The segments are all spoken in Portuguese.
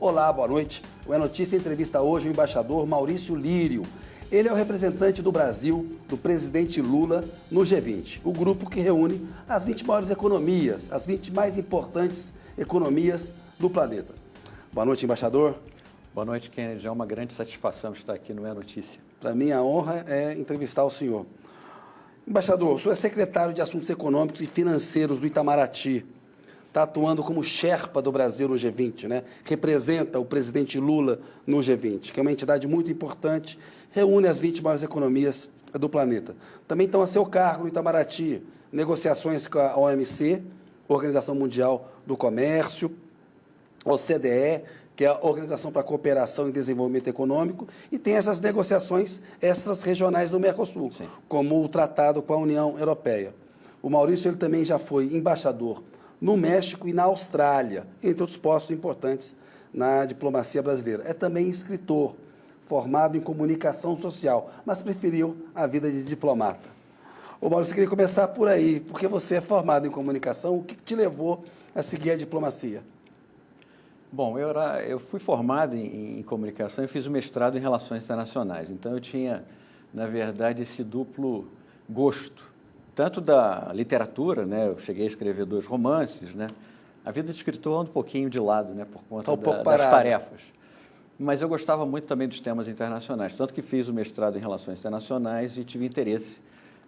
Olá, boa noite. O É Notícia entrevista hoje o embaixador Maurício Lírio. Ele é o representante do Brasil, do presidente Lula, no G20, o grupo que reúne as 20 maiores economias, as 20 mais importantes economias do planeta. Boa noite, embaixador. Boa noite, Kennedy. É uma grande satisfação estar aqui no É Notícia. Para mim, a honra é entrevistar o senhor. Embaixador, o senhor é secretário de Assuntos Econômicos e Financeiros do Itamaraty. Está atuando como Sherpa do Brasil no G20, né? Representa o presidente Lula no G20, que é uma entidade muito importante, reúne as 20 maiores economias do planeta. Também estão a seu cargo no Itamaraty negociações com a OMC, Organização Mundial do Comércio, OCDE, que é a Organização para a Cooperação e Desenvolvimento Econômico, e tem essas negociações extras-regionais do Mercosul, sim, como o tratado com a União Europeia. O Maurício ele também já foi embaixador no México e na Austrália, entre outros postos importantes na diplomacia brasileira. É também escritor, formado em comunicação social, mas preferiu a vida de diplomata. Ô Maurício, eu queria começar por aí, porque você é formado em comunicação, o que te levou a seguir a diplomacia? Bom, eu fui formado em comunicação e fiz o mestrado em Relações Internacionais, então eu tinha, na verdade, esse duplo gosto, tanto da literatura, né? Eu cheguei a escrever 2 romances, né? A vida de escritor anda um pouquinho de lado, né? Por conta das tarefas. Mas eu gostava muito também dos temas internacionais, tanto que fiz o mestrado em Relações Internacionais e tive interesse,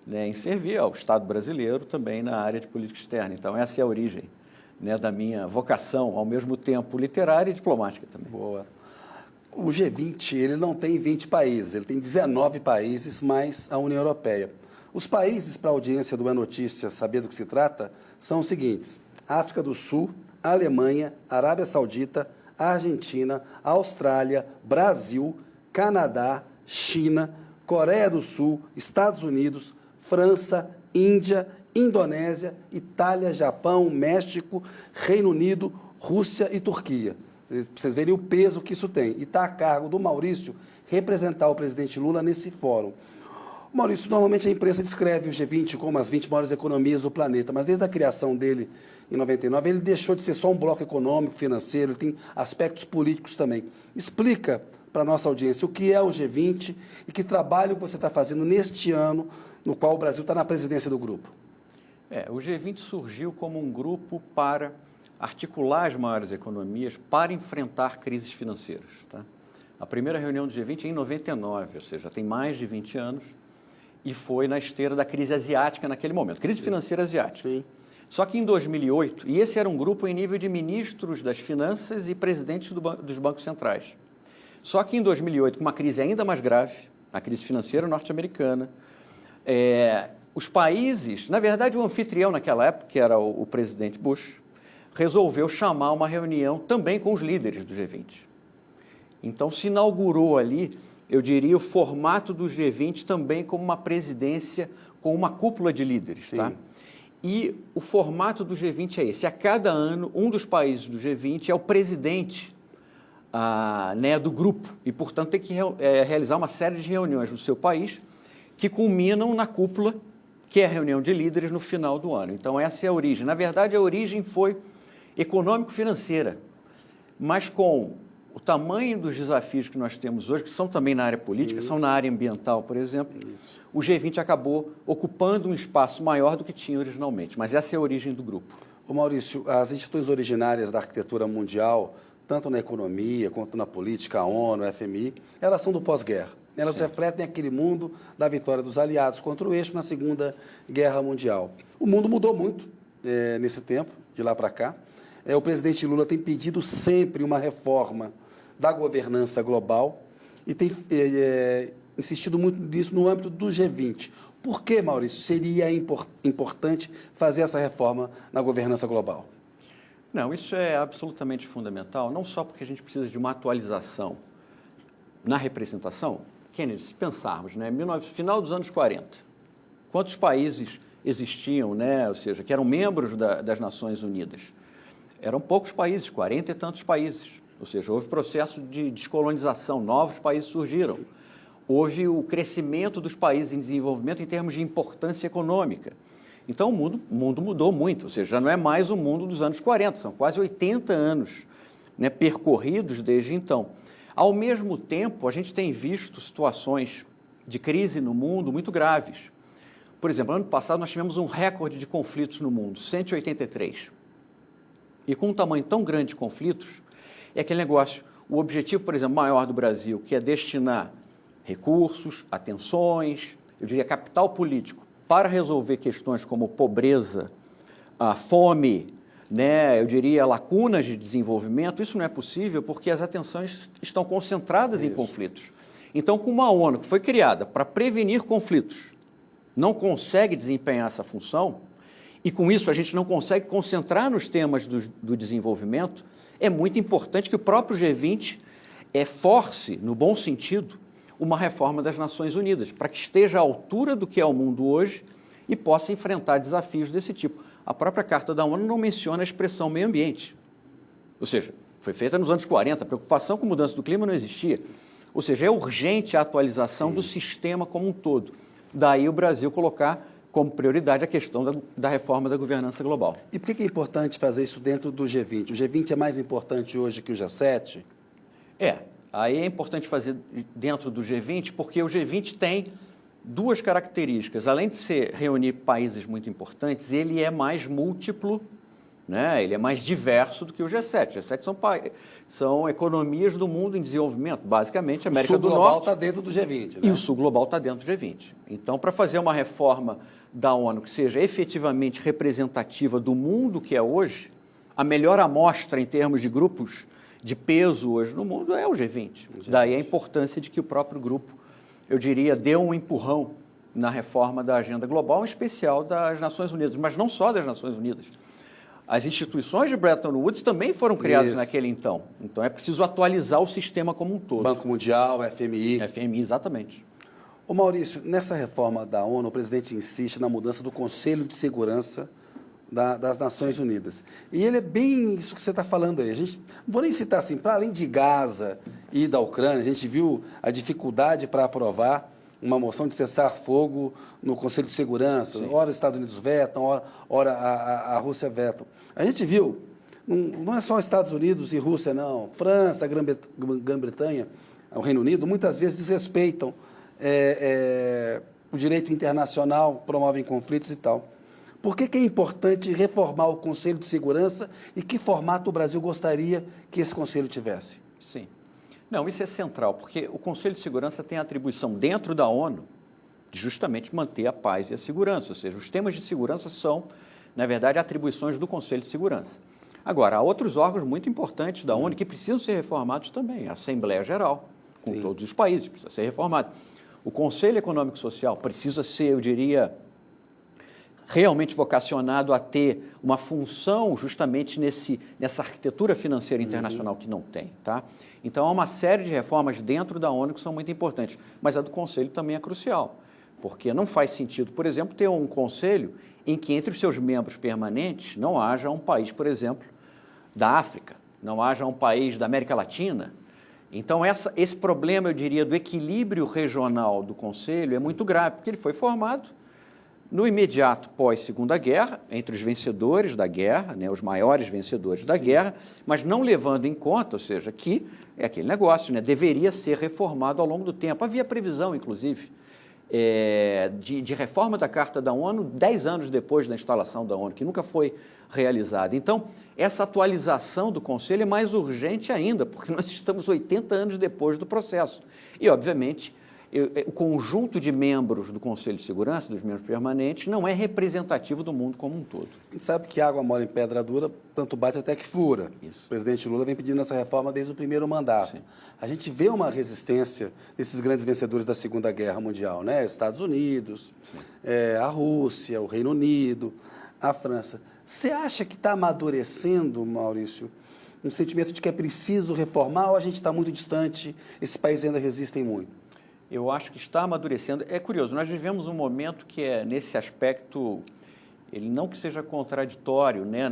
né, em servir ao Estado brasileiro também na área de política externa. Então, essa é a origem, né, da minha vocação, ao mesmo tempo literária e diplomática também. Boa. O G20, ele não tem 20 países, ele tem 19 países, mais a União Europeia. Os países, para a audiência do É Notícia saber do que se trata, são os seguintes: África do Sul, Alemanha, Arábia Saudita, Argentina, Austrália, Brasil, Canadá, China, Coreia do Sul, Estados Unidos, França, Índia, Indonésia, Itália, Japão, México, Reino Unido, Rússia e Turquia. Para vocês verem o peso que isso tem. E está a cargo do Maurício representar o presidente Lula nesse fórum. Maurício, normalmente a imprensa descreve o G20 como as 20 maiores economias do planeta, mas desde a criação dele, em 99, ele deixou de ser só um bloco econômico, financeiro, ele tem aspectos políticos também. Explica para a nossa audiência o que é o G20 e que trabalho você está fazendo neste ano, no qual o Brasil está na presidência do grupo. O G20 surgiu como um grupo para articular as maiores economias para enfrentar crises financeiras. Tá? A primeira reunião do G20 é em 99, ou seja, tem mais de 20 anos, e foi na esteira da crise asiática naquele momento, crise financeira asiática. Sim. Só que em 2008, e esse era um grupo em nível de ministros das finanças e presidentes dos bancos centrais. Só que em 2008, com uma crise ainda mais grave, a crise financeira norte-americana, os países, na verdade o anfitrião naquela época, que era o presidente Bush, resolveu chamar uma reunião também com os líderes do G20. Então se inaugurou ali, eu diria, o formato do G20 também como uma presidência com uma cúpula de líderes. Tá? E o formato do G20 é esse: a cada ano, um dos países do G20 é o presidente né, do grupo e, portanto, tem que realizar uma série de reuniões no seu país que culminam na cúpula, que é a reunião de líderes no final do ano. Então, essa é a origem. Na verdade, a origem foi econômico-financeira, mas com o tamanho dos desafios que nós temos hoje, que são também na área política, sim, são na área ambiental, por exemplo, isso, o G20 acabou ocupando um espaço maior do que tinha originalmente. Mas essa é a origem do grupo. Ô Maurício, as instituições originárias da arquitetura mundial, tanto na economia quanto na política, a ONU, a FMI, elas são do pós-guerra. Elas, sim, refletem aquele mundo da vitória dos aliados contra o eixo na Segunda Guerra Mundial. O mundo mudou muito nesse tempo, de lá para cá. O presidente Lula tem pedido sempre uma reforma da governança global e tem insistido muito nisso no âmbito do G20. Por que, Maurício, seria importante fazer essa reforma na governança global? Não, isso é absolutamente fundamental, não só porque a gente precisa de uma atualização na representação. Kennedy, se pensarmos, né, final dos anos 40, quantos países existiam, né, ou seja, que eram membros das Nações Unidas? Eram poucos países, 40 e tantos países. Ou seja, houve processo de descolonização, novos países surgiram. Sim. Houve o crescimento dos países em desenvolvimento em termos de importância econômica. Então, o mundo mudou muito, ou seja, já não é mais o mundo dos anos 40, são quase 80 anos né, percorridos desde então. Ao mesmo tempo, a gente tem visto situações de crise no mundo muito graves. Por exemplo, ano passado nós tivemos um recorde de conflitos no mundo, 183. E com um tamanho tão grande de conflitos, é aquele negócio, o objetivo, por exemplo, maior do Brasil, que é destinar recursos, atenções, eu diria capital político, para resolver questões como pobreza, a fome, né, eu diria lacunas de desenvolvimento, isso não é possível porque as atenções estão concentradas em conflitos. Então, com uma ONU que foi criada para prevenir conflitos, não consegue desempenhar essa função, e com isso a gente não consegue concentrar nos temas do desenvolvimento, é muito importante que o próprio G20 force, no bom sentido, uma reforma das Nações Unidas, para que esteja à altura do que é o mundo hoje e possa enfrentar desafios desse tipo. A própria Carta da ONU não menciona a expressão meio ambiente. Ou seja, foi feita nos anos 40, a preocupação com mudança do clima não existia. Ou seja, é urgente a atualização do sistema como um todo. Daí o Brasil colocar como prioridade a questão da reforma da governança global. E por que é importante fazer isso dentro do G20? O G20 é mais importante hoje que o G7? Aí é importante fazer dentro do G20, porque o G20 tem duas características. Além de reunir países muito importantes, ele é mais múltiplo, né? Ele é mais diverso do que o G7. O G7 são economias do mundo em desenvolvimento, basicamente, América do Norte. O sul global está dentro do G20, né? E o sul global está dentro do G20. Então, para fazer uma reforma da ONU que seja efetivamente representativa do mundo que é hoje, a melhor amostra em termos de grupos de peso hoje no mundo é o G20. Daí a importância de que o próprio grupo, eu diria, dê um empurrão na reforma da agenda global, em especial das Nações Unidas, mas não só das Nações Unidas. As instituições de Bretton Woods também foram criadas naquele então. Então é preciso atualizar o sistema como um todo. Banco Mundial, FMI. FMI, exatamente. Ô Maurício, nessa reforma da ONU, o presidente insiste na mudança do Conselho de Segurança das Nações Unidas. E ele é bem isso que você está falando aí. A gente, não vou nem citar assim, para além de Gaza e da Ucrânia, a gente viu a dificuldade para aprovar uma moção de cessar fogo no Conselho de Segurança. Sim. Ora os Estados Unidos vetam, ora a Rússia vetam. A gente viu, não é só Estados Unidos e Rússia, não. França, Grã-Bretanha, o Reino Unido, muitas vezes desrespeitam o direito internacional, promovem conflitos e tal. Por que é importante reformar o Conselho de Segurança e que formato o Brasil gostaria que esse Conselho tivesse? Sim. Não, isso é central, porque o Conselho de Segurança tem a atribuição dentro da ONU de justamente manter a paz e a segurança, ou seja, os temas de segurança são, na verdade, atribuições do Conselho de Segurança. Agora, há outros órgãos muito importantes da ONU que precisam ser reformados também, a Assembleia Geral, com todos os países, precisa ser reformado. O Conselho Econômico e Social precisa ser, eu diria, realmente vocacionado a ter uma função justamente nessa arquitetura financeira internacional que não tem, tá? Então, há uma série de reformas dentro da ONU que são muito importantes, mas a do Conselho também é crucial, porque não faz sentido, por exemplo, ter um Conselho em que entre os seus membros permanentes não haja um país, por exemplo, da África, não haja um país da América Latina. Então, esse problema, eu diria, do equilíbrio regional do Conselho é muito grave, porque ele foi formado no imediato pós-Segunda Guerra, entre os vencedores da guerra, né, os maiores vencedores da guerra, mas não levando em conta, ou seja, que é aquele negócio, né, deveria ser reformado ao longo do tempo. Havia previsão, inclusive, de reforma da Carta da ONU 10 anos depois da instalação da ONU, que nunca foi realizada. Então, essa atualização do Conselho é mais urgente ainda, porque nós estamos 80 anos depois do processo. E, obviamente, o conjunto de membros do Conselho de Segurança, dos membros permanentes, não é representativo do mundo como um todo. A gente sabe que água mole em pedra dura, tanto bate até que fura. Isso. O presidente Lula vem pedindo essa reforma desde o primeiro mandato. Sim. A gente vê uma resistência desses grandes vencedores da Segunda Guerra Mundial, né? Estados Unidos, a Rússia, o Reino Unido, a França. Você acha que está amadurecendo, Maurício, um sentimento de que é preciso reformar ou a gente está muito distante, esses países ainda resistem muito? Eu acho que está amadurecendo. É curioso, nós vivemos um momento que nesse aspecto, ele não que seja contraditório, né,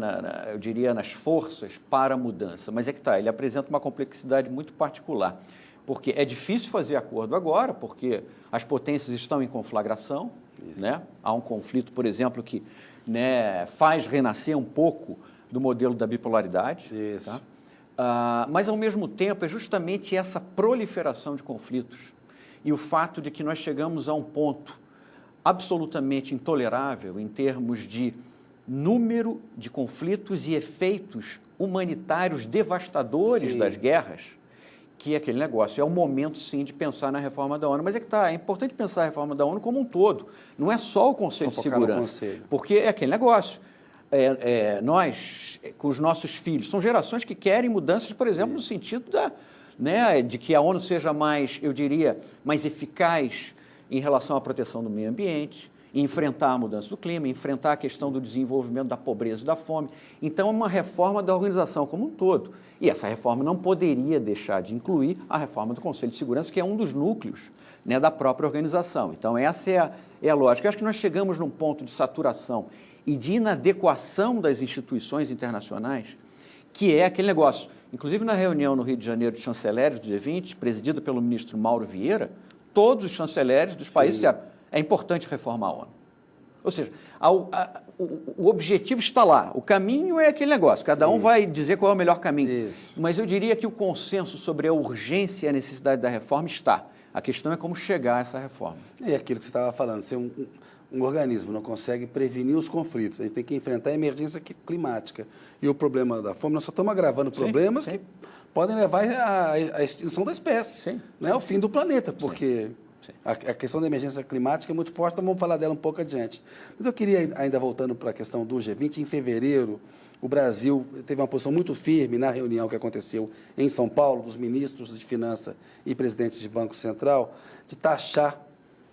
eu diria, nas forças para a mudança, mas ele apresenta uma complexidade muito particular, porque é difícil fazer acordo agora, porque as potências estão em conflagração, né? Há um conflito, por exemplo, que, né, faz renascer um pouco do modelo da bipolaridade. Isso. Tá? Mas, ao mesmo tempo, é justamente essa proliferação de conflitos e o fato de que nós chegamos a um ponto absolutamente intolerável em termos de número de conflitos e efeitos humanitários devastadores Sim. das guerras, que é aquele negócio. É o momento, sim, de pensar na reforma da ONU. Mas é importante pensar a reforma da ONU como um todo. Não é só o Conselho de Segurança. Porque é aquele negócio. Nós, com os nossos filhos, são gerações que querem mudanças, por exemplo, no sentido de que a ONU seja mais, eu diria, mais eficaz em relação à proteção do meio ambiente, enfrentar a mudança do clima, enfrentar a questão do desenvolvimento da pobreza e da fome. Então, é uma reforma da organização como um todo. E essa reforma não poderia deixar de incluir a reforma do Conselho de Segurança, que é um dos núcleos, né, da própria organização. Então, essa é a lógica. Eu acho que nós chegamos num ponto de saturação e de inadequação das instituições internacionais, que é aquele negócio. Inclusive, na reunião no Rio de Janeiro de chanceleres do G20, presidida pelo ministro Mauro Vieira, todos os chanceleres dos países disseram: é importante reformar a ONU. Ou seja, o objetivo está lá, o caminho é aquele negócio, cada um vai dizer qual é o melhor caminho. Isso. Mas eu diria que o consenso sobre a urgência e a necessidade da reforma está. A questão é como chegar a essa reforma. É aquilo que você estava falando, ser um organismo não consegue prevenir os conflitos, a gente tem que enfrentar a emergência climática. E o problema da fome, nós só estamos agravando problemas que podem levar à extinção da espécie, né, ao fim do planeta, porque a questão da emergência climática é muito forte, então vamos falar dela um pouco adiante. Mas eu queria, ainda voltando para a questão do G20, em fevereiro, o Brasil teve uma posição muito firme na reunião que aconteceu em São Paulo, dos ministros de Finanças e presidentes de Banco Central, de taxar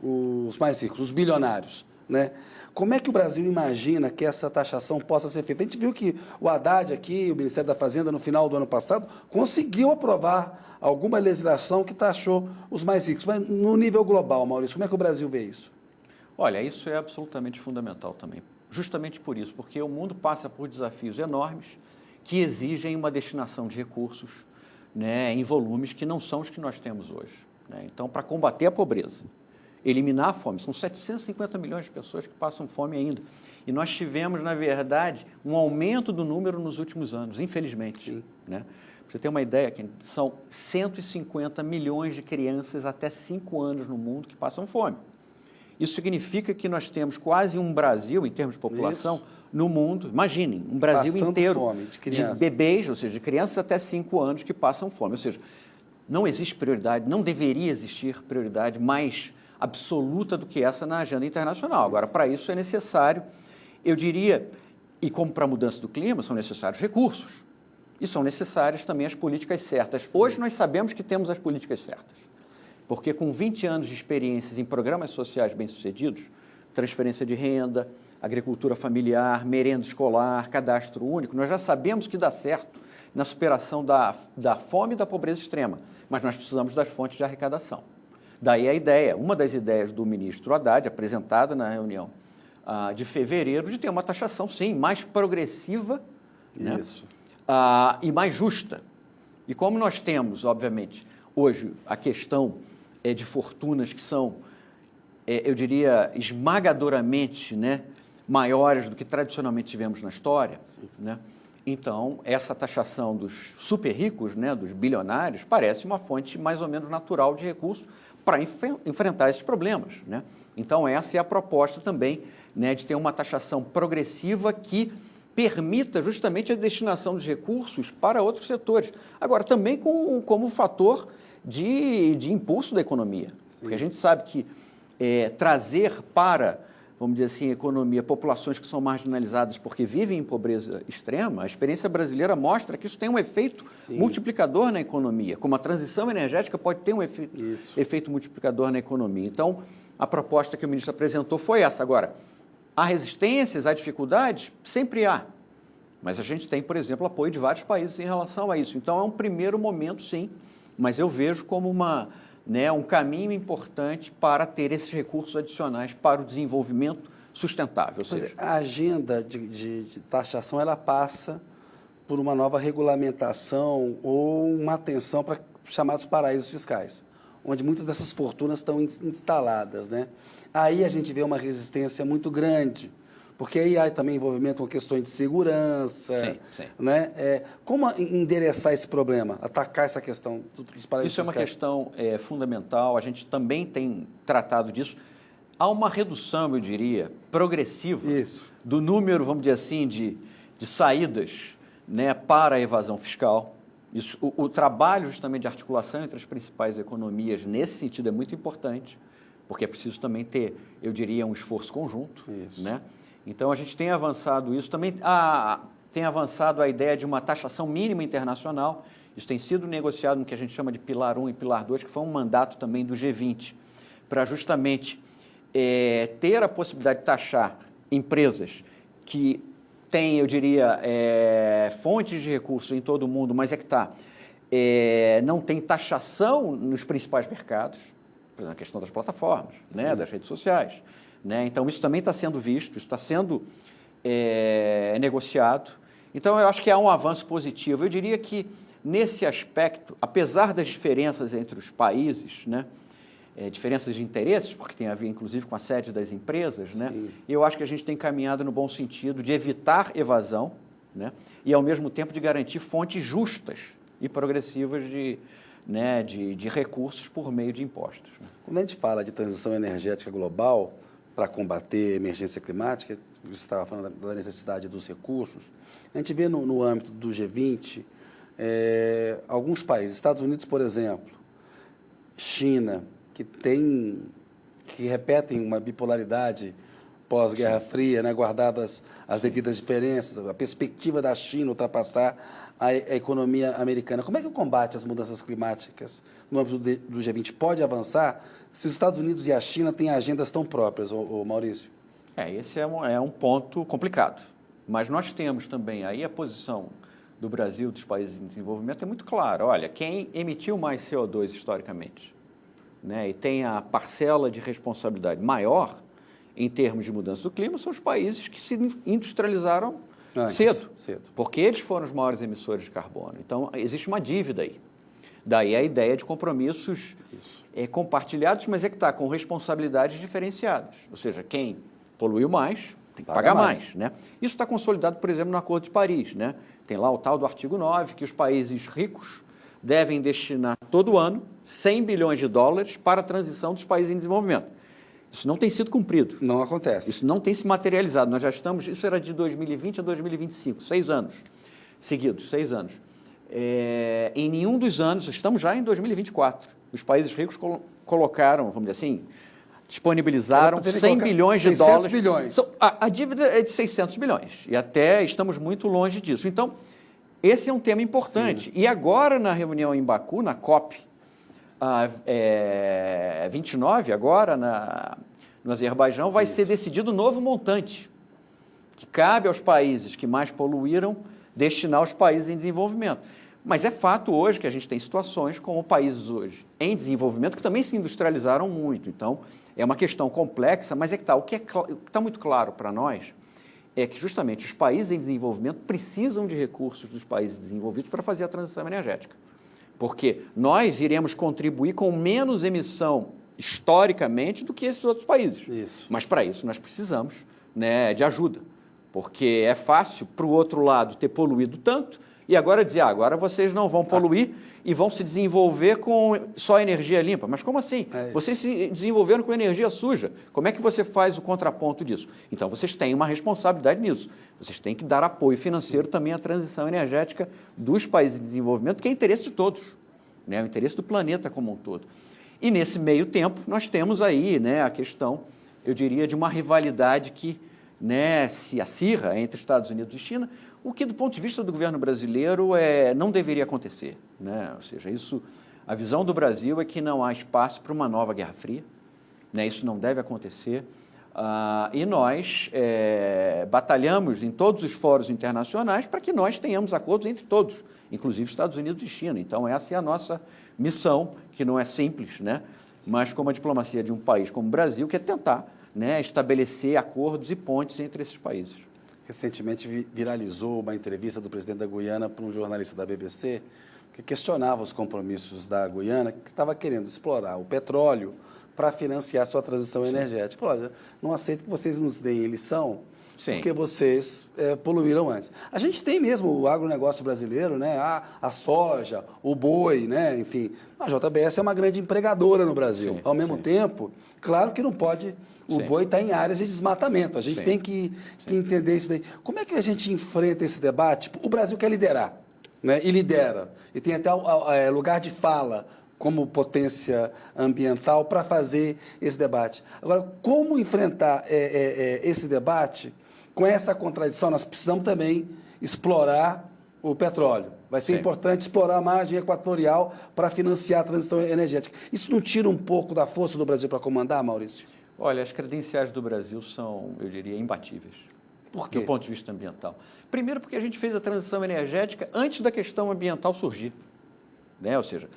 os mais ricos, os bilionários, né? Como é que o Brasil imagina que essa taxação possa ser feita? A gente viu que o Haddad aqui, o Ministério da Fazenda, no final do ano passado, conseguiu aprovar alguma legislação que taxou os mais ricos. Mas no nível global, Maurício, como é que o Brasil vê isso? Olha, isso é absolutamente fundamental também. Justamente por isso, porque o mundo passa por desafios enormes que exigem uma destinação de recursos, né, em volumes que não são os que nós temos hoje, né? Então, para combater a pobreza, eliminar a fome, são 750 milhões de pessoas que passam fome ainda. E nós tivemos, na verdade, um aumento do número nos últimos anos, infelizmente, né? Para você ter uma ideia, são 150 milhões de crianças até 5 anos no mundo que passam fome. Isso significa que nós temos quase um Brasil, em termos de população, no mundo. Imaginem, um Brasil passando inteiro fome, de bebês, ou seja, de crianças até 5 anos que passam fome. Ou seja, não existe prioridade, não deveria existir prioridade mais absoluta do que essa na agenda internacional. Agora, para isso é necessário, eu diria, e como para a mudança do clima, são necessários recursos. E são necessárias também as políticas certas. Hoje nós sabemos que temos as políticas certas, porque com 20 anos de experiências em programas sociais bem-sucedidos, transferência de renda, agricultura familiar, merenda escolar, cadastro único, nós já sabemos que dá certo na superação da fome e da pobreza extrema, mas nós precisamos das fontes de arrecadação. Daí a ideia, uma das ideias do ministro Haddad, apresentada na reunião de fevereiro, de ter uma taxação, sim, mais progressiva, né? E mais justa. E como nós temos, obviamente, hoje a questão de fortunas que são, eu diria, esmagadoramente, né, maiores do que tradicionalmente tivemos na história, né? Então, essa taxação dos super ricos, né, dos bilionários, parece uma fonte mais ou menos natural de recursos para enfrentar esses problemas, né? Então, essa é a proposta também, né, de ter uma taxação progressiva que permita justamente a destinação dos recursos para outros setores. Agora, também como fator de impulso da economia. Porque a gente sabe que trazer para, vamos dizer assim, a economia, populações que são marginalizadas porque vivem em pobreza extrema, a experiência brasileira mostra que isso tem um efeito multiplicador na economia, como a transição energética pode ter um efeito multiplicador na economia. Então, a proposta que o ministro apresentou foi essa. Agora, há resistências, há dificuldades? Sempre há. Mas a gente tem, por exemplo, apoio de vários países em relação a isso. Então, é um primeiro momento, sim, mas eu vejo como um caminho importante para ter esses recursos adicionais para o desenvolvimento sustentável. Ou seja, a agenda de taxação, ela passa por uma nova regulamentação ou uma atenção para chamados paraísos fiscais, onde muitas dessas fortunas estão instaladas, né? Aí a gente vê uma resistência muito grande, Porque aí há também envolvimento com questões de segurança, Sim, sim. né? Como endereçar esse problema, atacar essa questão dos paraísos Isso é uma fiscais? questão fundamental, a gente também tem tratado disso. Há uma redução, eu diria, progressiva Isso. do número, vamos dizer assim, de saídas, né, para a evasão fiscal. Isso, o trabalho justamente de articulação entre as principais economias nesse sentido é muito importante, porque é preciso também ter, eu diria, um esforço conjunto. Isso. Né? Então, a gente tem avançado isso. Também tem avançado a ideia de uma taxação mínima internacional. Isso tem sido negociado no que a gente chama de Pilar 1 e Pilar 2, que foi um mandato também do G20, para justamente ter a possibilidade de taxar empresas que têm, eu diria, fontes de recursos em todo o mundo, mas não tem taxação nos principais mercados, por exemplo, a questão das plataformas, né, das redes sociais. Né? Então, isso também está sendo visto, isso está sendo negociado. Então, eu acho que há um avanço positivo. Eu diria que, nesse aspecto, apesar das diferenças entre os países, né, diferenças de interesses, porque tem a ver, inclusive, com a sede das empresas, né, eu acho que a gente tem caminhado no bom sentido de evitar evasão, né, e, ao mesmo tempo, de garantir fontes justas e progressivas de recursos por meio de impostos. Né? Quando a gente fala de transição energética global para combater a emergência climática, você estava falando da necessidade dos recursos, a gente vê no âmbito do G20 alguns países, Estados Unidos, por exemplo, China, que repetem uma bipolaridade pós-Guerra Fria, né, guardadas as devidas diferenças, a perspectiva da China ultrapassar a economia americana. Como é que o combate às mudanças climáticas no âmbito do G20 pode avançar se os Estados Unidos e a China têm agendas tão próprias, Maurício? Esse é um ponto complicado. Mas nós temos também aí a posição do Brasil, dos países em desenvolvimento, é muito clara. Olha, quem emitiu mais CO2 historicamente, né, e tem a parcela de responsabilidade maior em termos de mudança do clima são os países que se industrializaram cedo, porque eles foram os maiores emissores de carbono. Então, existe uma dívida aí. Daí a ideia de compromissos compartilhados, mas com responsabilidades diferenciadas. Ou seja, quem poluiu mais tem que pagar mais. Né? Isso está consolidado, por exemplo, no Acordo de Paris. Né? Tem lá o tal do artigo 9, que os países ricos devem destinar todo ano 100 bilhões de dólares para a transição dos países em desenvolvimento. Isso não tem sido cumprido. Não acontece. Isso não tem se materializado. Nós já estamos... Isso era de 2020 a 2025, 6 anos seguidos, 6 anos. Em nenhum dos anos, estamos já em 2024, os países ricos colocaram, vamos dizer assim, disponibilizaram 100 bilhões de dólares. 600 bilhões. A dívida é de 600 bilhões e até estamos muito longe disso. Então, esse é um tema importante. Sim. E agora, na reunião em Baku, na COP 29, agora no Azerbaijão, vai ser decidido um novo montante que cabe aos países que mais poluíram destinar aos países em desenvolvimento. Mas é fato hoje que a gente tem situações como países hoje em desenvolvimento que também se industrializaram muito. Então, é uma questão complexa, mas o que está muito claro para nós é que justamente os países em desenvolvimento precisam de recursos dos países desenvolvidos para fazer a transição energética. Porque nós iremos contribuir com menos emissão historicamente do que esses outros países. Isso. Mas para isso nós precisamos, né, de ajuda. Porque é fácil para o outro lado ter poluído tanto e agora dizer, agora vocês não vão poluir e vão se desenvolver com só energia limpa. Mas como assim? Vocês se desenvolveram com energia suja. Como é que você faz o contraponto disso? Então, vocês têm uma responsabilidade nisso. Vocês têm que dar apoio financeiro também à transição energética dos países de desenvolvimento, que é interesse de todos, né? O interesse do planeta como um todo. E, nesse meio tempo, nós temos aí, né, a questão, eu diria, de uma rivalidade que, né, se acirra entre Estados Unidos e China, o que, do ponto de vista do governo brasileiro, não deveria acontecer. Né? Ou seja, a visão do Brasil é que não há espaço para uma nova Guerra Fria, né? Isso não deve acontecer. E nós batalhamos em todos os fóruns internacionais para que nós tenhamos acordos entre todos, inclusive Estados Unidos e China. Então, essa é a nossa missão, que não é simples, né? Mas como a diplomacia de um país como o Brasil, que é tentar, né, estabelecer acordos e pontes entre esses países. Recentemente viralizou uma entrevista do presidente da Guiana para um jornalista da BBC que questionava os compromissos da Guiana, que estava querendo explorar o petróleo para financiar sua transição energética. Falou, olha, não aceito que vocês nos deem lição Sim. porque vocês poluíram antes. A gente tem mesmo o agronegócio brasileiro, né? A soja, o boi, né? Enfim, a JBS é uma grande empregadora no Brasil. Sim, Ao mesmo tempo, claro que não pode... O Sim. boi está em áreas de desmatamento. A gente Sim. tem que entender isso daí. Como é que a gente enfrenta esse debate? O Brasil quer liderar, né? E lidera. E tem até lugar de fala como potência ambiental para fazer esse debate. Agora, como enfrentar esse debate com essa contradição? Nós precisamos também explorar o petróleo. Vai ser importante explorar a margem equatorial para financiar a transição energética. Isso não tira um pouco da força do Brasil para comandar, Maurício? Olha, as credenciais do Brasil são, eu diria, imbatíveis. Por quê? Do ponto de vista ambiental. Primeiro porque a gente fez a transição energética antes da questão ambiental surgir. Né? Ou seja,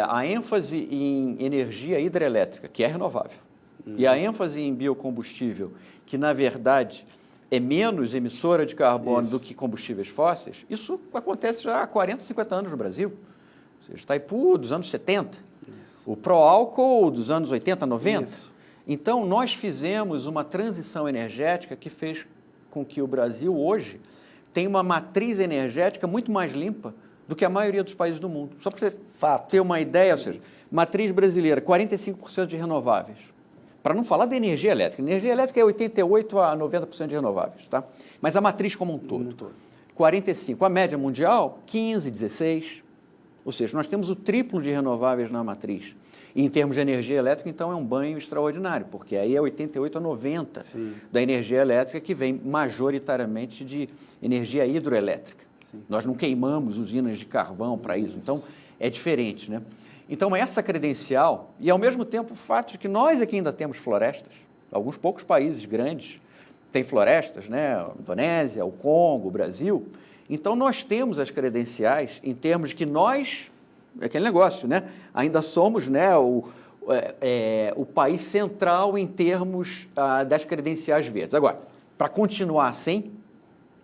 a ênfase em energia hidrelétrica, que é renovável, e a ênfase em biocombustível, que, na verdade, é menos emissora de carbono do que combustíveis fósseis, isso acontece já há 40, 50 anos no Brasil. Ou seja, Itaipu, dos anos 70, o pró-álcool dos anos 80, 90. Isso. Então, nós fizemos uma transição energética que fez com que o Brasil, hoje, tenha uma matriz energética muito mais limpa do que a maioria dos países do mundo. Só para você ter uma ideia, ou seja, matriz brasileira, 45% de renováveis. Para não falar da energia elétrica. Energia elétrica é 88% a 90% de renováveis, tá? Mas a matriz como um todo. 45%. A média mundial, 15%, 16%. Ou seja, nós temos o triplo de renováveis na matriz. E em termos de energia elétrica, então, é um banho extraordinário, porque aí é 88% a 90% da energia elétrica que vem majoritariamente de energia hidroelétrica. Sim. Nós não queimamos usinas de carvão para isso, então é diferente, né? Então, essa credencial, e ao mesmo tempo o fato de que nós aqui ainda temos florestas, alguns poucos países grandes têm florestas, né? A Indonésia, o Congo, o Brasil. Então, nós temos as credenciais em termos de que nós... É aquele negócio, né? Ainda somos, né, o país central em termos das credenciais verdes. Agora, para continuar assim,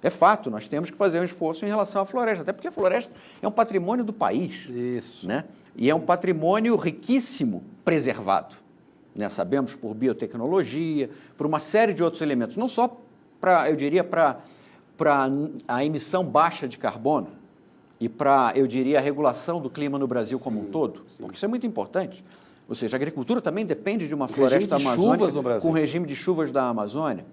é fato, nós temos que fazer um esforço em relação à floresta, até porque a floresta é um patrimônio do país. Isso. Né? E é um patrimônio riquíssimo, preservado. Né? Sabemos por biotecnologia, por uma série de outros elementos, não só para, eu diria, para a emissão baixa de carbono, e para, eu diria, a regulação do clima no Brasil como um todo, porque isso é muito importante. Ou seja, a agricultura também depende de uma floresta amazônica com o regime de chuvas da Amazônia.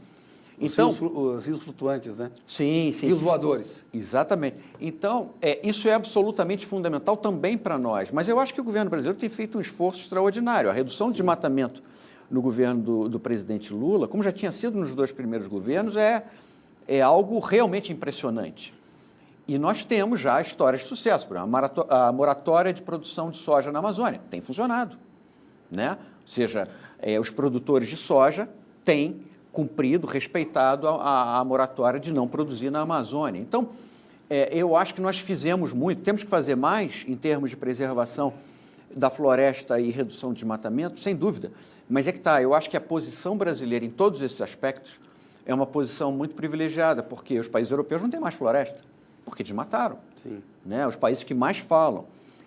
Então, os rios flutuantes, né? Sim, sim. Rios voadores. Exatamente. Então, isso é absolutamente fundamental também para nós. Mas eu acho que o governo brasileiro tem feito um esforço extraordinário. A redução de desmatamento no governo do presidente Lula, como já tinha sido nos 2 primeiros governos, é algo realmente impressionante. E nós temos já histórias de sucesso. Por exemplo, a moratória de produção de soja na Amazônia tem funcionado. Né? Ou seja, os produtores de soja têm cumprido, respeitado a moratória de não produzir na Amazônia. Então, eu acho que nós fizemos muito, temos que fazer mais em termos de preservação da floresta e redução de desmatamento, sem dúvida. Mas eu acho que a posição brasileira em todos esses aspectos é uma posição muito privilegiada, porque os países europeus não têm mais floresta. Porque desmataram, né? Os países que mais falam.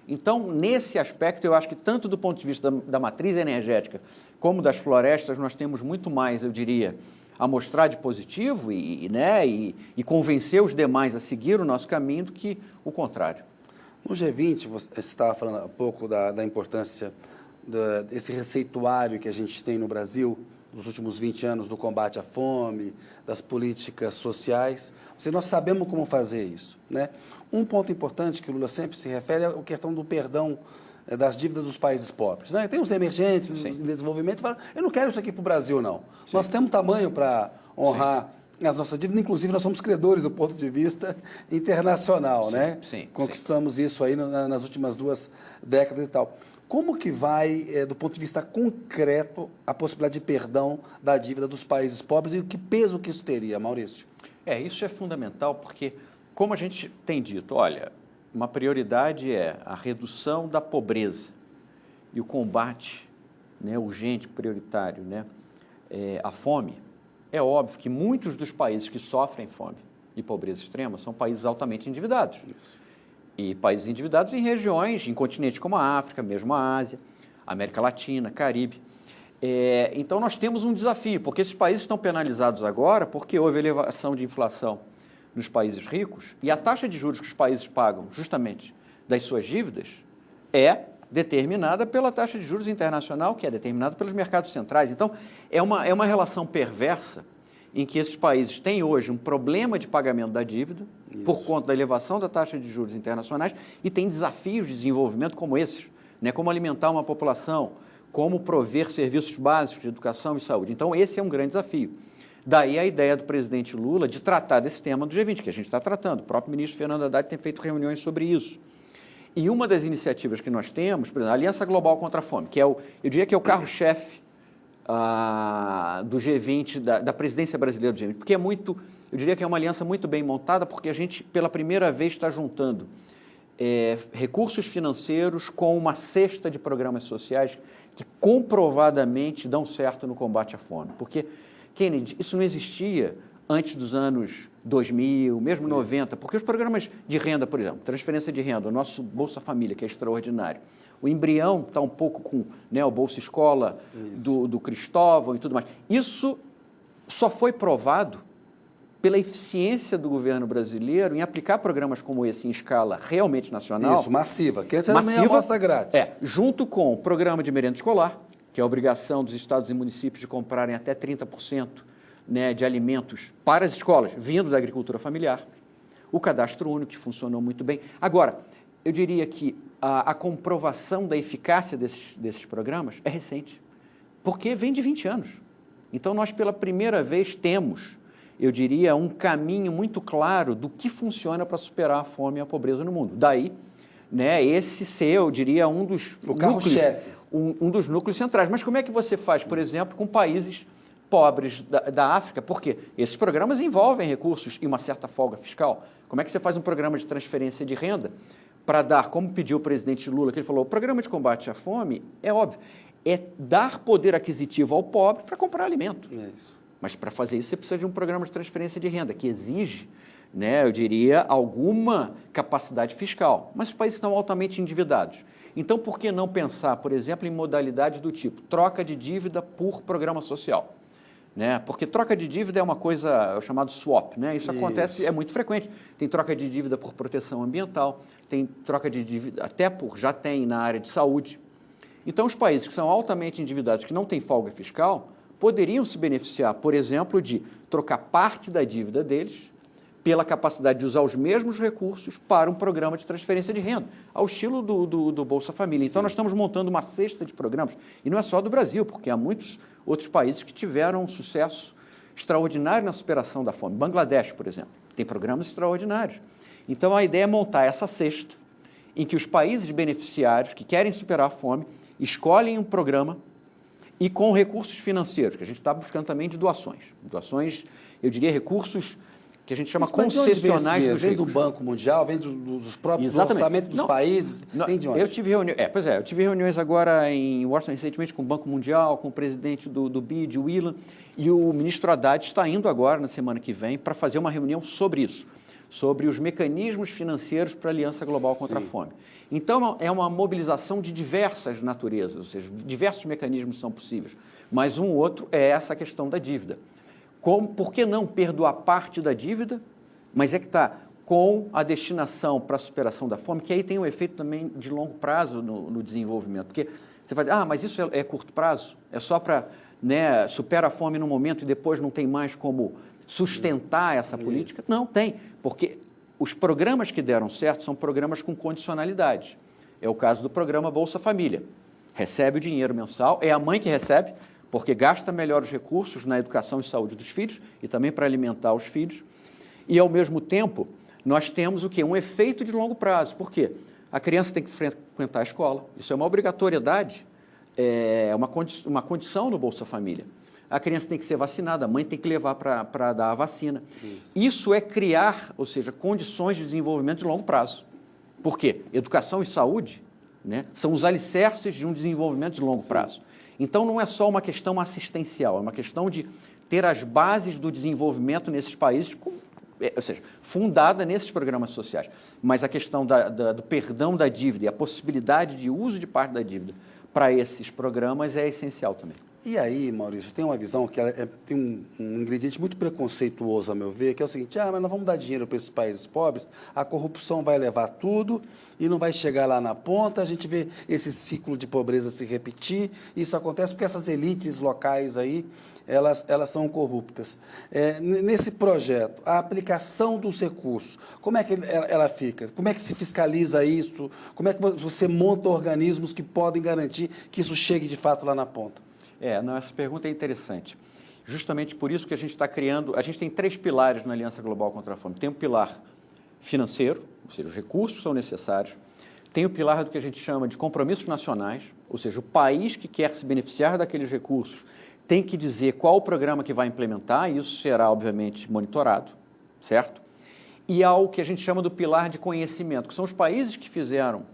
Então, nesse aspecto, eu acho que tanto do ponto de vista da matriz energética como das florestas, nós temos muito mais, eu diria, a mostrar de positivo e convencer os demais a seguir o nosso caminho do que o contrário. No G20, você estava falando há pouco da importância desse receituário que a gente tem no Brasil, dos últimos 20 anos do combate à fome, das políticas sociais. Nós sabemos como fazer isso, né? Um ponto importante que o Lula sempre se refere é a questão do perdão das dívidas dos países pobres, né? Tem os emergentes, os em desenvolvimento, falam, eu não quero isso aqui para o Brasil, não. Sim. Nós temos tamanho para honrar as nossas dívidas, inclusive nós somos credores do ponto de vista internacional, né? Conquistamos isso aí nas últimas 2 décadas e tal. Como que vai, do ponto de vista concreto, a possibilidade de perdão da dívida dos países pobres e que peso que isso teria, Maurício? Isso é fundamental porque, como a gente tem dito, olha, uma prioridade é a redução da pobreza e o combate, né, urgente, prioritário, né, à fome. É óbvio que muitos dos países que sofrem fome e pobreza extrema são países altamente endividados. Isso. E países endividados em regiões, em continentes como a África, mesmo a Ásia, América Latina, Caribe. Então, nós temos um desafio, porque esses países estão penalizados agora porque houve elevação de inflação nos países ricos e a taxa de juros que os países pagam, justamente, das suas dívidas, é determinada pela taxa de juros internacional, que é determinada pelos mercados centrais. Então, é uma relação perversa em que esses países têm hoje um problema de pagamento da dívida por conta da elevação da taxa de juros internacionais e têm desafios de desenvolvimento como esses, né? Como alimentar uma população, como prover serviços básicos de educação e saúde. Então, esse é um grande desafio. Daí a ideia do presidente Lula de tratar desse tema do G20, que a gente está tratando. O próprio ministro Fernando Haddad tem feito reuniões sobre isso. E uma das iniciativas que nós temos, por exemplo, a Aliança Global contra a Fome, que eu diria que é o carro-chefe do G20, da presidência brasileira do G20, porque eu diria que é uma aliança muito bem montada, porque a gente, pela primeira vez, está juntando recursos financeiros com uma cesta de programas sociais que comprovadamente dão certo no combate à fome. Porque, Kennedy, isso não existia antes dos anos 2000, mesmo 90, porque os programas de renda, por exemplo, transferência de renda, o nosso Bolsa Família, que é extraordinário, o embrião está um pouco com, né, o Bolsa Escola do Cristóvão e tudo mais. Isso só foi provado pela eficiência do governo brasileiro em aplicar programas como esse em escala realmente nacional. Isso, massiva, que antes era meia amostra grátis. Junto com o programa de merenda escolar, que é a obrigação dos estados e municípios de comprarem até 30%, né, de alimentos para as escolas, vindo da agricultura familiar, o cadastro único, que funcionou muito bem. Agora, eu diria que a comprovação da eficácia desses programas é recente, porque vem de 20 anos. Então, nós, pela primeira vez, temos, eu diria, um caminho muito claro do que funciona para superar a fome e a pobreza no mundo. Daí, né, esse ser, eu diria, um dos carro-chefe, um dos núcleos centrais. Mas como é que você faz, por exemplo, com países pobres da África? Porque esses programas envolvem recursos e uma certa folga fiscal. Como é que você faz um programa de transferência de renda para dar, como pediu o presidente Lula, que ele falou, o programa de combate à fome, é óbvio, é dar poder aquisitivo ao pobre para comprar alimento. É isso. Mas para fazer isso você precisa de um programa de transferência de renda, que exige, né, eu diria, alguma capacidade fiscal. Mas os países estão altamente endividados. Então, por que não pensar, por exemplo, em modalidades do tipo troca de dívida por programa social? Né? Porque troca de dívida é uma coisa, é o chamado swap, né? Isso acontece, é muito frequente. Tem troca de dívida por proteção ambiental, tem troca de dívida já tem na área de saúde. Então, os países que são altamente endividados, que não têm folga fiscal, poderiam se beneficiar, por exemplo, de trocar parte da dívida deles pela capacidade de usar os mesmos recursos para um programa de transferência de renda, ao estilo do Bolsa Família. Então, nós estamos montando uma cesta de programas, e não é só do Brasil, porque há muitos outros países que tiveram um sucesso extraordinário na superação da fome. Bangladesh, por exemplo, tem programas extraordinários. Então, a ideia é montar essa cesta em que os países beneficiários que querem superar a fome escolhem um programa e com recursos financeiros, que a gente está buscando também de doações. Doações, eu diria, recursos que a gente chama concessionais dos ricos. Vem do Banco Mundial, vem dos próprios orçamentos dos países, vem de onde? Eu tive reuniões agora em Washington recentemente com o Banco Mundial, com o presidente do BID, o Ilan, e o ministro Haddad está indo agora, na semana que vem, para fazer uma reunião sobre isso, sobre os mecanismos financeiros para a Aliança Global contra a Fome. Então, é uma mobilização de diversas naturezas, ou seja, diversos mecanismos são possíveis, mas um outro é essa questão da dívida. Por que não perdoar parte da dívida, mas é que está com a destinação para a superação da fome, que aí tem um efeito também de longo prazo no desenvolvimento. Porque você vai dizer, mas isso é curto prazo? É só para, né, supera a fome no momento e depois não tem mais como sustentar essa política? Não, tem, porque os programas que deram certo são programas com condicionalidade. É o caso do programa Bolsa Família. Recebe o dinheiro mensal, é a mãe que recebe, porque gasta melhor os recursos na educação e saúde dos filhos e também para alimentar os filhos. E, ao mesmo tempo, nós temos o quê? Um efeito de longo prazo. Por quê? A criança tem que frequentar a escola. Isso é uma obrigatoriedade, é uma condição no Bolsa Família. A criança tem que ser vacinada, a mãe tem que levar para dar a vacina. Isso é criar, ou seja, condições de desenvolvimento de longo prazo. Por quê? Educação e saúde, né, são os alicerces de um desenvolvimento de longo prazo. Então, não é só uma questão assistencial, é uma questão de ter as bases do desenvolvimento nesses países, ou seja, fundada nesses programas sociais. Mas a questão do perdão da dívida e a possibilidade de uso de parte da dívida para esses programas é essencial também. E aí, Maurício, tem uma visão que tem um ingrediente muito preconceituoso, a meu ver, que é o seguinte: mas nós vamos dar dinheiro para esses países pobres, a corrupção vai levar tudo e não vai chegar lá na ponta, a gente vê esse ciclo de pobreza se repetir. Isso acontece porque essas elites locais aí, elas são corruptas. Nesse projeto, a aplicação dos recursos, como é que ela fica? Como é que se fiscaliza isso? Como é que você monta organismos que podem garantir que isso chegue de fato lá na ponta? Não, essa pergunta é interessante. Justamente por isso que a gente está criando... A gente tem 3 pilares na Aliança Global contra a Fome. Tem o pilar financeiro, ou seja, os recursos são necessários. Tem o pilar do que a gente chama de compromissos nacionais, ou seja, o país que quer se beneficiar daqueles recursos tem que dizer qual o programa que vai implementar, e isso será, obviamente, monitorado, certo? E há o que a gente chama do pilar de conhecimento, que são os países que fizeram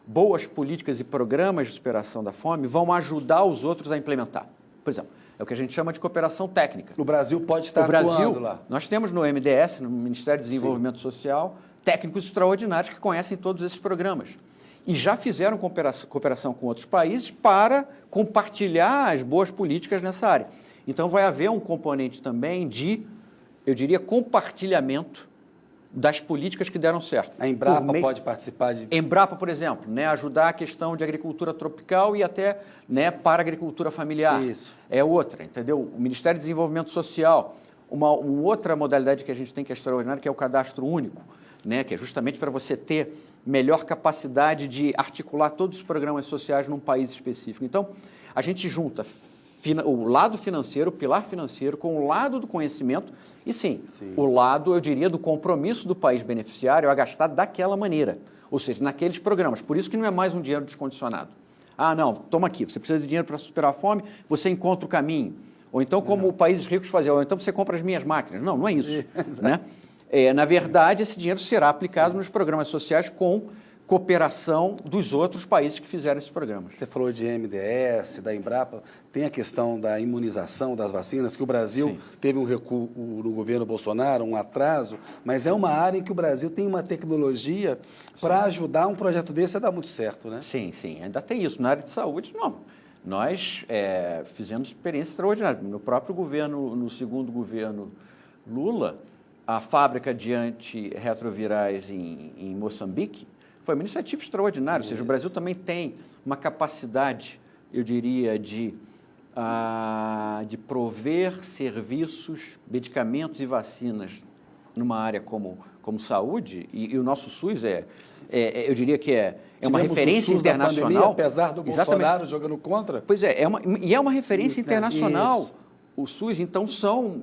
boas políticas e programas de superação da fome, vão ajudar os outros a implementar. Por exemplo, é o que a gente chama de cooperação técnica. O Brasil pode estar atuando lá. Nós temos no MDS, no Ministério do Desenvolvimento Social, técnicos extraordinários que conhecem todos esses programas. E já fizeram cooperação com outros países para compartilhar as boas políticas nessa área. Então, vai haver um componente também de, eu diria, compartilhamento das políticas que deram certo. A Embrapa pode participar de... Embrapa, por exemplo, ajudar a questão de agricultura tropical e até para a agricultura familiar. Isso. É outra, entendeu? O Ministério do Desenvolvimento Social, uma outra modalidade que a gente tem que é extraordinária, que é o cadastro único, que é justamente para você ter melhor capacidade de articular todos os programas sociais num país específico. Então, a gente junta o lado financeiro, o pilar financeiro, com o lado do conhecimento e, sim, o lado, eu diria, do compromisso do país beneficiário a gastar daquela maneira, ou seja, naqueles programas. Por isso que não é mais um dinheiro descondicionado. Não, toma aqui, você precisa de dinheiro para superar a fome, você encontra o caminho. Ou então, como países ricos faziam, ou então você compra as minhas máquinas. Não, não é isso. Na verdade, esse dinheiro será aplicado nos programas sociais com cooperação dos outros países que fizeram esses programas. Você falou de MDS, da Embrapa, tem a questão da imunização das vacinas, que o Brasil teve um recuo no governo Bolsonaro, um atraso, mas é uma área em que o Brasil tem uma tecnologia para ajudar um projeto desse a dar muito certo, né? Sim, ainda tem isso. Na área de saúde, não. Nós fizemos experiência extraordinária. No próprio governo, no segundo governo Lula, a fábrica de antirretrovirais em Moçambique foi uma iniciativa extraordinária, ou seja, o Brasil também tem uma capacidade, eu diria, de prover serviços, medicamentos e vacinas numa área como saúde, e o nosso SUS eu diria que é uma referência internacional. Pandemia, apesar do Bolsonaro jogando contra. Pois é uma referência internacional. Isso. O SUS, então,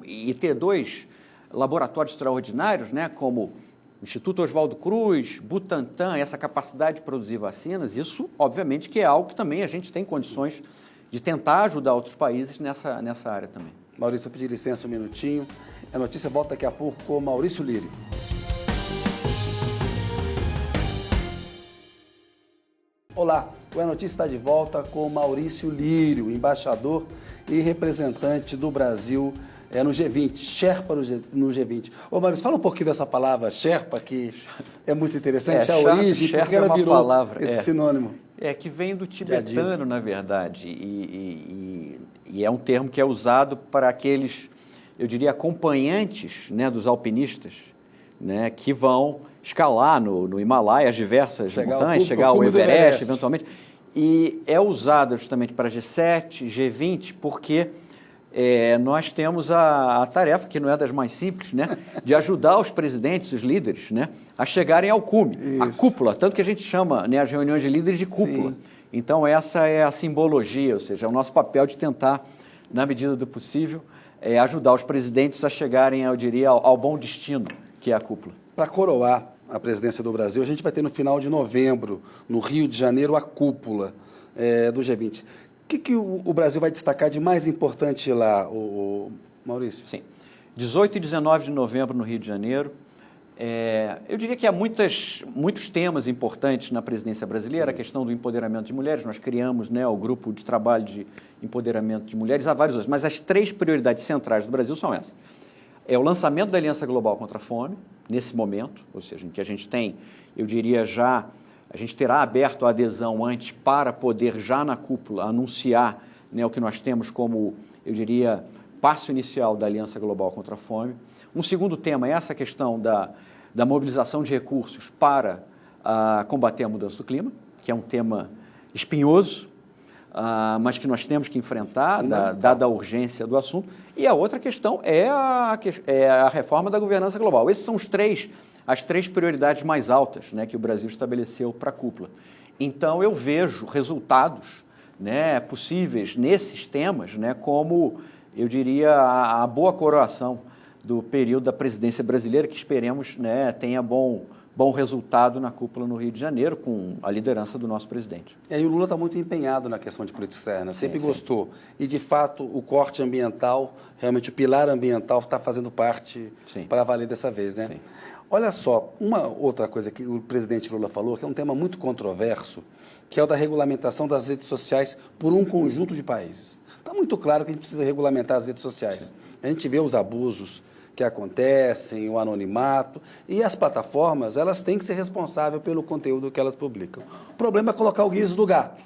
e ter 2 laboratórios extraordinários, como o Instituto Oswaldo Cruz, Butantan, essa capacidade de produzir vacinas, isso, obviamente, que é algo que também a gente tem condições de tentar ajudar outros países nessa área também. Maurício, eu pedi licença um minutinho. A notícia volta daqui a pouco com o Maurício Lírio. Olá, o É Notícia está de volta com o Maurício Lírio, embaixador e representante do Brasil no G20, Sherpa no G20. Ô, Maurício, fala um pouquinho dessa palavra Sherpa, que é muito interessante, a origem, porque ela virou esse sinônimo. Que vem do tibetano, na verdade, e é um termo que é usado para aqueles, eu diria, acompanhantes dos alpinistas, que vão escalar no Himalaia as diversas montanhas, chegar ao Everest, eventualmente, e é usado justamente para G7, G20, porque nós temos a tarefa, que não é das mais simples, de ajudar os presidentes, os líderes, a chegarem ao cume, a cúpula, tanto que a gente chama as reuniões de líderes de cúpula. Sim. Então, essa é a simbologia, ou seja, é o nosso papel de tentar, na medida do possível, ajudar os presidentes a chegarem, eu diria, ao bom destino, que é a cúpula. Para coroar a presidência do Brasil, a gente vai ter no final de novembro, no Rio de Janeiro, a cúpula do G20. O que o Brasil vai destacar de mais importante lá, Maurício? Sim. 18 e 19 de novembro no Rio de Janeiro. Eu diria que há muitos temas importantes na presidência brasileira. Sim. A questão do empoderamento de mulheres. Nós criamos o grupo de trabalho de empoderamento de mulheres. Há vários outros, mas as 3 prioridades centrais do Brasil são essas. É o lançamento da Aliança Global contra a Fome, nesse momento, ou seja, em que a gente tem, eu diria já, a gente terá aberto a adesão antes para poder já na cúpula anunciar né, o que nós temos como, eu diria, passo inicial da Aliança Global contra a Fome. Um segundo tema é essa questão da mobilização de recursos para combater a mudança do clima, que é um tema espinhoso, mas que nós temos que enfrentar, dada a urgência do assunto. E a outra questão é a reforma da governança global. Esses são as três prioridades mais altas, né, que o Brasil estabeleceu para a cúpula. Então, eu vejo resultados, né, possíveis nesses temas, né, como, eu diria, a boa coroação do período da presidência brasileira, que esperemos, né, tenha bom resultado na cúpula no Rio de Janeiro, com a liderança do nosso presidente. E aí o Lula está muito empenhado na questão de política externa, sempre gostou. E, de fato, o corte ambiental, realmente o pilar ambiental está fazendo parte para valer dessa vez, né? Sim. Olha só, uma outra coisa que o presidente Lula falou, que é um tema muito controverso, que é o da regulamentação das redes sociais por um conjunto de países. Está muito claro que a gente precisa regulamentar as redes sociais. Sim. A gente vê os abusos que acontecem, o anonimato, e as plataformas, elas têm que ser responsáveis pelo conteúdo que elas publicam. O problema é colocar o guiso do gato.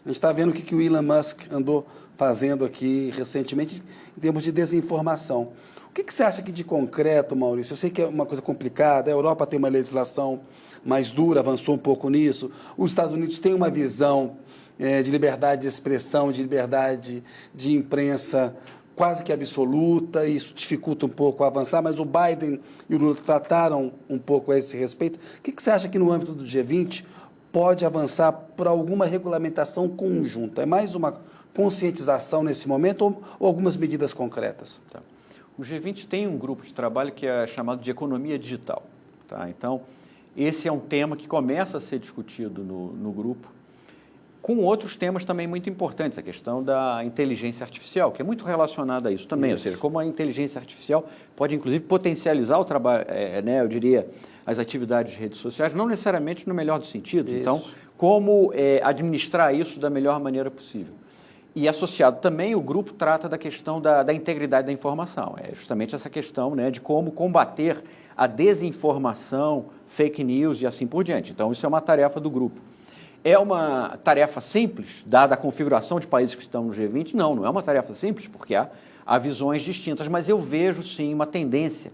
A gente está vendo o que o Elon Musk andou fazendo aqui recentemente em termos de desinformação. O que você acha aqui de concreto, Maurício? Eu sei que é uma coisa complicada, a Europa tem uma legislação mais dura, avançou um pouco nisso, os Estados Unidos têm uma visão de liberdade de expressão, de liberdade de imprensa quase que absoluta, e isso dificulta um pouco avançar, mas o Biden e o Lula trataram um pouco a esse respeito. O que você acha que no âmbito do G20 pode avançar por alguma regulamentação conjunta? É mais uma conscientização nesse momento ou algumas medidas concretas? Tá. O G20 tem um grupo de trabalho que é chamado de economia digital. Tá? Então, esse é um tema que começa a ser discutido no grupo, com outros temas também muito importantes, a questão da inteligência artificial, que é muito relacionada a isso também, ou seja, como a inteligência artificial pode, inclusive, potencializar o trabalho, né, eu diria, as atividades de redes sociais, não necessariamente no melhor dos sentidos. Isso. Então, como administrar isso da melhor maneira possível. E associado também, o grupo trata da questão da integridade da informação, é justamente essa questão, né, de como combater a desinformação, fake news e assim por diante. Então, isso é uma tarefa do grupo. É uma tarefa simples, dada a configuração de países que estão no G20? Não é uma tarefa simples, porque há visões distintas, mas eu vejo, sim, uma tendência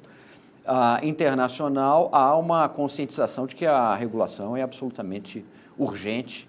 internacional a uma conscientização de que a regulação é absolutamente urgente,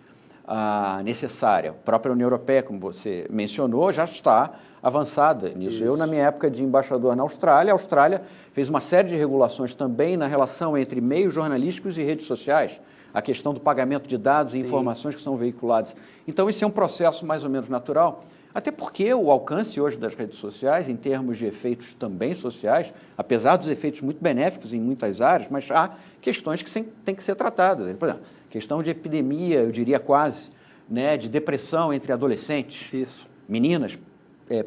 necessária. A própria União Europeia, como você mencionou, já está avançada nisso. Isso. Eu, na minha época de embaixador na Austrália, a Austrália fez uma série de regulações também na relação entre meios jornalísticos e redes sociais, a questão do pagamento de dados e informações que são veiculadas. Então, isso é um processo mais ou menos natural, até porque o alcance hoje das redes sociais, em termos de efeitos também sociais, apesar dos efeitos muito benéficos em muitas áreas, mas há questões que têm que ser tratadas. Por exemplo, questão de epidemia, eu diria quase, né, de depressão entre adolescentes, meninas,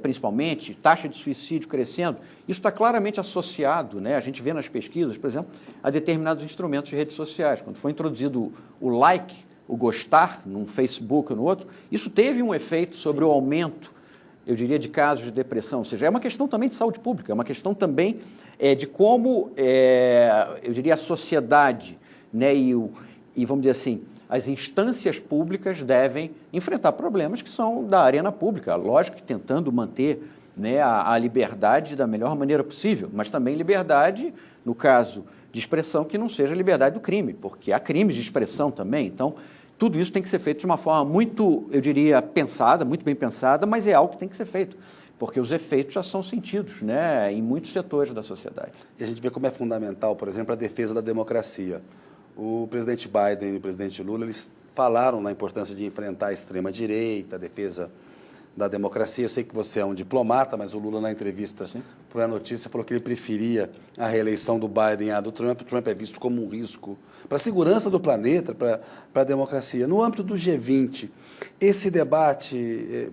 principalmente, taxa de suicídio crescendo, isso está claramente associado, né, a gente vê nas pesquisas, por exemplo, a determinados instrumentos de redes sociais. Quando foi introduzido o like, o gostar, num Facebook ou no outro, isso teve um efeito sobre o aumento, eu diria, de casos de depressão. Ou seja, é uma questão também de saúde pública, é uma questão também de como, eu diria, a sociedade, né, e vamos dizer assim, as instâncias públicas devem enfrentar problemas que são da arena pública, lógico que tentando manter, né, a liberdade da melhor maneira possível, mas também liberdade, no caso de expressão, que não seja liberdade do crime, porque há crimes de expressão também. Então, tudo isso tem que ser feito de uma forma muito, eu diria, pensada, muito bem pensada, mas é algo que tem que ser feito, porque os efeitos já são sentidos, né, em muitos setores da sociedade. E a gente vê como é fundamental, por exemplo, a defesa da democracia. O presidente Biden e o presidente Lula, eles falaram na importância de enfrentar a extrema-direita, a defesa da democracia. Eu sei que você é um diplomata, mas o Lula, na entrevista para a notícia, falou que ele preferia a reeleição do Biden à do Trump. O Trump é visto como um risco para a segurança do planeta, para a democracia. No âmbito do G20, esse debate,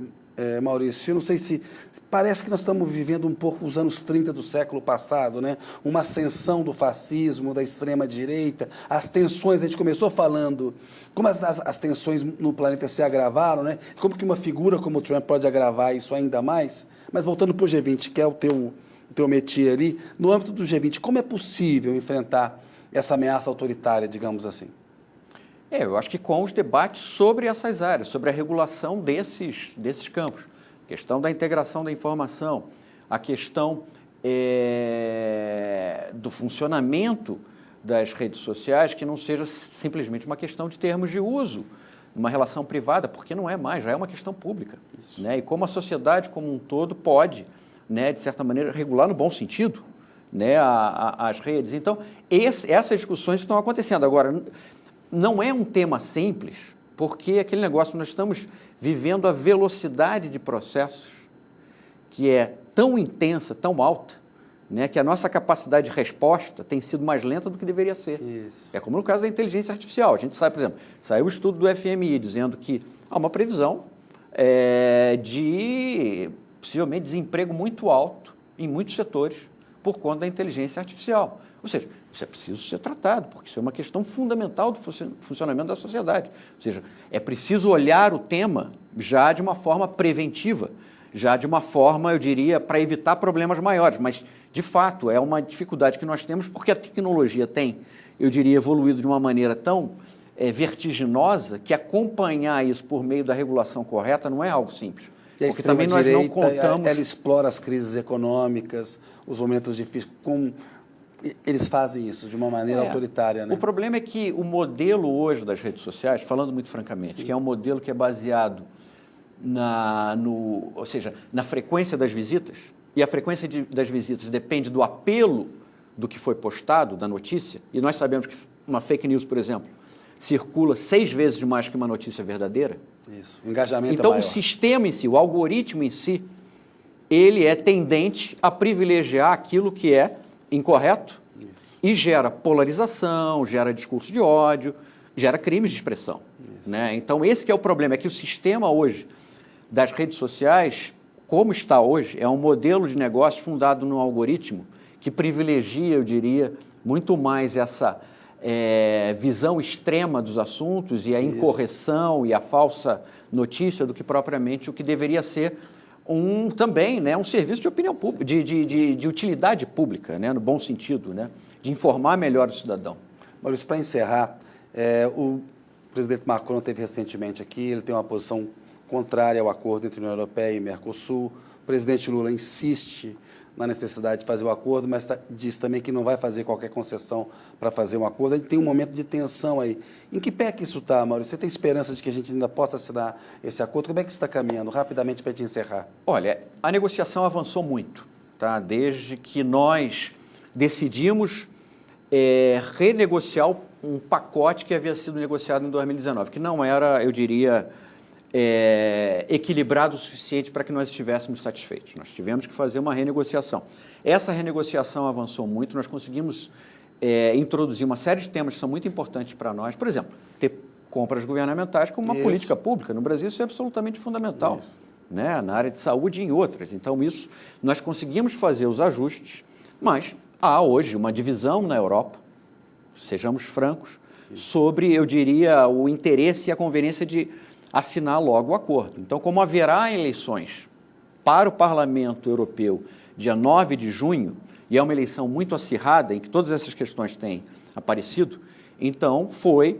Maurício, eu não sei se parece que nós estamos vivendo um pouco os anos 30 do século passado, né? Uma ascensão do fascismo, da extrema-direita, as tensões, a gente começou falando como as tensões no planeta se agravaram, né? Como que uma figura como o Trump pode agravar isso ainda mais. Mas voltando para o G20, que é o teu métier ali, no âmbito do G20, como é possível enfrentar essa ameaça autoritária, digamos assim? Eu acho que com os debates sobre essas áreas, sobre a regulação desses campos. questão da integração da informação, a questão do funcionamento das redes sociais, que não seja simplesmente uma questão de termos de uso, uma relação privada, porque não é mais, já é uma questão pública. Né? E como a sociedade como um todo pode, né, de certa maneira, regular no bom sentido, né, as redes. Então, essas discussões estão acontecendo. Agora, não é um tema simples, porque aquele negócio, nós estamos vivendo a velocidade de processos que é tão intensa, tão alta, né, que a nossa capacidade de resposta tem sido mais lenta do que deveria ser. Isso. É como no caso da inteligência artificial. A gente sabe, por exemplo, saiu o estudo do FMI dizendo que há uma previsão de, possivelmente, desemprego muito alto em muitos setores por conta da inteligência artificial. Ou seja, isso é preciso ser tratado, porque isso é uma questão fundamental do funcionamento da sociedade. Ou seja, é preciso olhar o tema já de uma forma preventiva, já de uma forma, eu diria, para evitar problemas maiores. Mas, de fato, é uma dificuldade que nós temos porque a tecnologia tem, eu diria, evoluído de uma maneira tão vertiginosa que acompanhar isso por meio da regulação correta não é algo simples. E a porque também nós não contamos... ela explora as crises econômicas, os momentos difíceis, eles fazem isso de uma maneira autoritária, né? O problema é que o modelo hoje das redes sociais, falando muito francamente, Sim. que é um modelo que é baseado ou seja, na frequência das visitas, e a frequência das visitas depende do apelo do que foi postado, da notícia, e nós sabemos que uma fake news, por exemplo, circula 6 vezes mais que uma notícia verdadeira. Isso, o engajamento então, é maior. O sistema em si, o algoritmo em si, ele é tendente a privilegiar aquilo que é incorreto e gera polarização, gera discurso de ódio, gera crimes de expressão. Né? Então, esse que é o problema, é que o sistema hoje das redes sociais, como está hoje, é um modelo de negócio fundado num algoritmo que privilegia, eu diria, muito mais essa visão extrema dos assuntos e a incorreção e a falsa notícia do que propriamente o que deveria ser também, né, um serviço de opinião pública, de utilidade pública, né, no bom sentido, né, de informar melhor o cidadão. Maurício, para encerrar, o presidente Macron esteve recentemente aqui, ele tem uma posição contrária ao acordo entre a União Europeia e Mercosul. O presidente Lula insiste na necessidade de fazer o acordo, mas diz também que não vai fazer qualquer concessão para fazer um acordo. A gente tem um momento de tensão aí. Em que pé que isso está, Maurício? Você tem esperança de que a gente ainda possa assinar esse acordo? Como é que isso está caminhando? Rapidamente, para a gente encerrar. Olha, a negociação avançou muito, tá? Desde que nós decidimos renegociar um pacote que havia sido negociado em 2019, que não era, eu diria, equilibrado o suficiente para que nós estivéssemos satisfeitos. Nós tivemos que fazer uma renegociação. Essa renegociação avançou muito, nós conseguimos introduzir uma série de temas que são muito importantes para nós. Por exemplo, ter compras governamentais como uma política pública. No Brasil isso é absolutamente fundamental, né? Na área de saúde e em outras. Então, isso nós conseguimos fazer os ajustes, mas há hoje uma divisão na Europa, sejamos francos, sobre, eu diria, o interesse e a conveniência de assinar logo o acordo. Então, como haverá eleições para o Parlamento Europeu dia 9 de junho, e é uma eleição muito acirrada, em que todas essas questões têm aparecido, então foi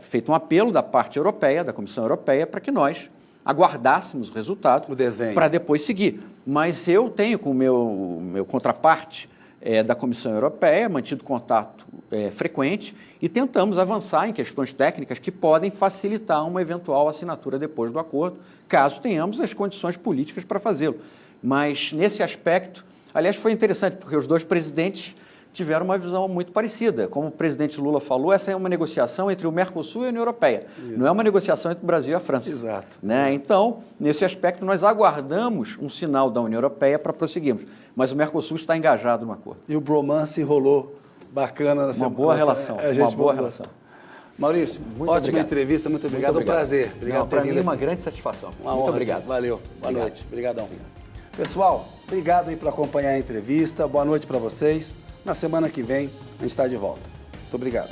feito um apelo da parte europeia, da Comissão Europeia, para que nós aguardássemos o resultado para depois seguir. Mas eu tenho com o meu contraparte da Comissão Europeia mantido contato frequente e tentamos avançar em questões técnicas que podem facilitar uma eventual assinatura depois do acordo, caso tenhamos as condições políticas para fazê-lo. Mas, nesse aspecto, aliás, foi interessante, porque os dois presidentes tiveram uma visão muito parecida. Como o presidente Lula falou, essa é uma negociação entre o Mercosul e a União Europeia. Não é uma negociação entre o Brasil e a França. Exato. Né? Então, nesse aspecto, nós aguardamos um sinal da União Europeia para prosseguirmos. Mas o Mercosul está engajado no acordo. E o bromance rolou bacana nessa... Uma boa relação. Uma boa relação. Maurício, ótima entrevista, muito obrigado. É um prazer. Obrigado por ter vindo. Uma grande satisfação. Muito obrigado. Valeu. Boa noite. Obrigadão. Pessoal, obrigado aí por acompanhar a entrevista. Boa noite para vocês. Na semana que vem, a gente está de volta. Muito obrigado.